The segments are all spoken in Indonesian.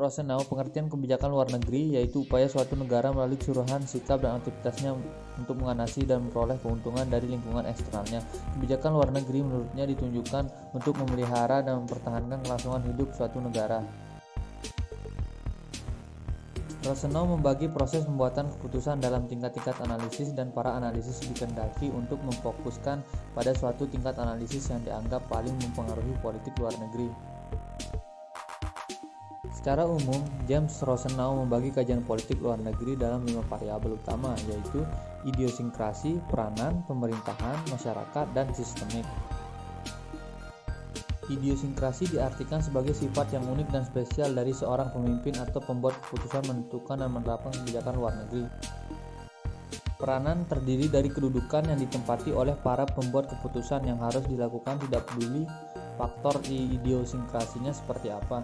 Rosenau, pengertian kebijakan luar negeri yaitu upaya suatu negara melalui keseluruhan sikap dan aktivitasnya untuk mengatasi dan memperoleh keuntungan dari lingkungan eksternalnya. Kebijakan luar negeri menurutnya ditunjukkan untuk memelihara dan mempertahankan kelangsungan hidup suatu negara. Rosenau membagi proses pembuatan keputusan dalam tingkat-tingkat analisis, dan para analisis dikehendaki untuk memfokuskan pada suatu tingkat analisis yang dianggap paling mempengaruhi politik luar negeri. Secara umum, James Rosenau membagi kajian politik luar negeri dalam 5 variabel utama, yaitu idiosinkrasi, peranan, pemerintahan, masyarakat, dan sistemik. Idiosinkrasi diartikan sebagai sifat yang unik dan spesial dari seorang pemimpin atau pembuat keputusan menentukan dan menerapkan kebijakan luar negeri. Peranan terdiri dari kedudukan yang ditempati oleh para pembuat keputusan yang harus dilakukan tidak peduli faktor idiosinkrasinya seperti apa.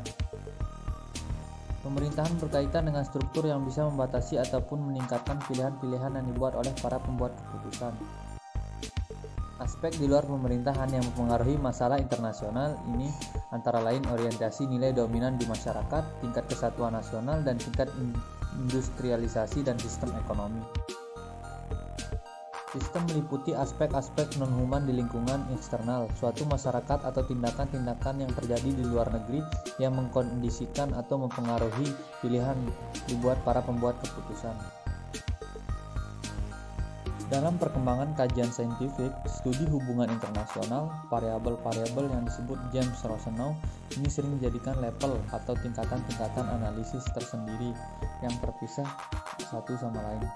Pemerintahan berkaitan dengan struktur yang bisa membatasi ataupun meningkatkan pilihan-pilihan yang dibuat oleh para pembuat keputusan. Aspek di luar pemerintahan yang mempengaruhi masalah internasional ini antara lain orientasi nilai dominan di masyarakat, tingkat kesatuan nasional, dan tingkat industrialisasi dan sistem ekonomi. Sistem meliputi aspek-aspek non-human di lingkungan eksternal, suatu masyarakat atau tindakan-tindakan yang terjadi di luar negeri yang mengkondisikan atau mempengaruhi pilihan dibuat para pembuat keputusan. Dalam perkembangan kajian saintifik, studi hubungan internasional, variabel-variabel yang disebut James Rosenau ini sering dijadikan level atau tingkatan-tingkatan analisis tersendiri yang terpisah satu sama lain.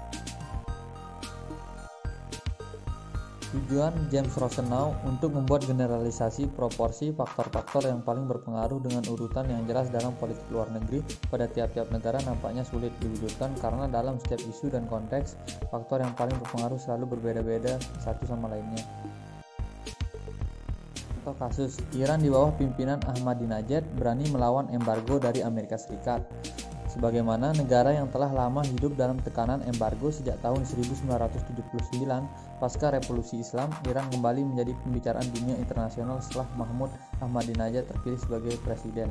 Tujuan James Rosenau untuk membuat generalisasi proporsi faktor-faktor yang paling berpengaruh dengan urutan yang jelas dalam politik luar negeri pada tiap-tiap negara nampaknya sulit diwujudkan karena dalam setiap isu dan konteks, faktor yang paling berpengaruh selalu berbeda-beda satu sama lainnya. Contoh kasus, Iran di bawah pimpinan Ahmadinejad berani melawan embargo dari Amerika Serikat. Sebagaimana negara yang telah lama hidup dalam tekanan embargo sejak tahun 1979 pasca revolusi Islam, Iran kembali menjadi pembicaraan dunia internasional setelah Mahmud Ahmadinejad terpilih sebagai presiden.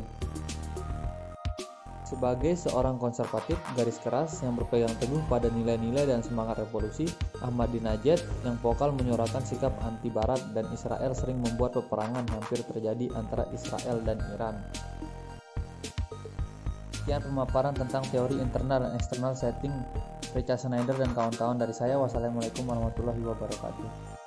Sebagai seorang konservatif garis keras yang berpegang teguh pada nilai-nilai dan semangat revolusi, Ahmadinejad yang vokal menyuarakan sikap anti Barat dan Israel sering membuat peperangan hampir terjadi antara Israel dan Iran. Sekian pemaparan tentang teori internal dan eksternal setting Richard Schneider dan kawan-kawan dari saya. Wassalamualaikum warahmatullahi wabarakatuh.